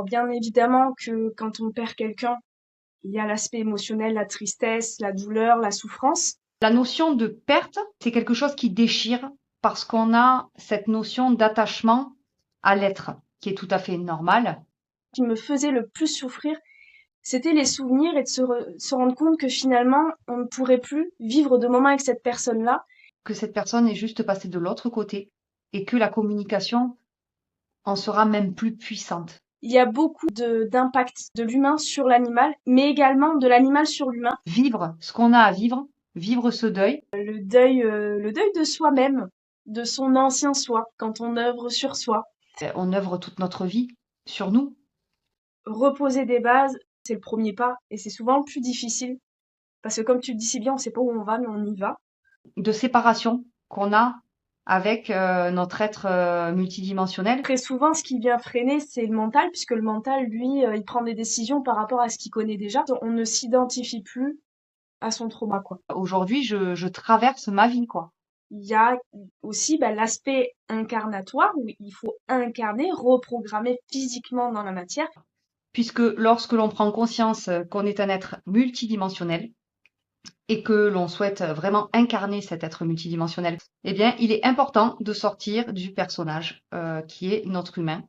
bien évidemment que quand on perd quelqu'un, il y a l'aspect émotionnel, la tristesse, la douleur, la souffrance. La notion de perte, c'est quelque chose qui déchire parce qu'on a cette notion d'attachement à l'être, qui est tout à fait normale. Ce qui me faisait le plus souffrir, c'était les souvenirs et de se rendre compte que finalement, on ne pourrait plus vivre de moments avec cette personne-là. Que cette personne est juste passée de l'autre côté et que la communication en sera même plus puissante. Il y a beaucoup d'impact de l'humain sur l'animal, mais également de l'animal sur l'humain. Vivre ce qu'on a à vivre, vivre ce deuil. Le deuil de soi-même, de son ancien soi, quand on œuvre sur soi. On œuvre toute notre vie sur nous. Reposer des bases, c'est le premier pas, et c'est souvent le plus difficile. Parce que comme tu le dis si bien, on sait pas où on va, mais on y va. De séparation qu'on a avec notre être multidimensionnel. Très souvent, ce qui vient freiner, c'est le mental, puisque le mental, lui, il prend des décisions par rapport à ce qu'il connaît déjà. On ne s'identifie plus à son trauma, quoi. Aujourd'hui, je traverse ma vie, quoi. Il y a aussi l'aspect incarnatoire, où il faut incarner, reprogrammer physiquement dans la matière. Puisque lorsque l'on prend conscience qu'on est un être multidimensionnel et que l'on souhaite vraiment incarner cet être multidimensionnel, eh bien, il est important de sortir du personnage qui est notre humain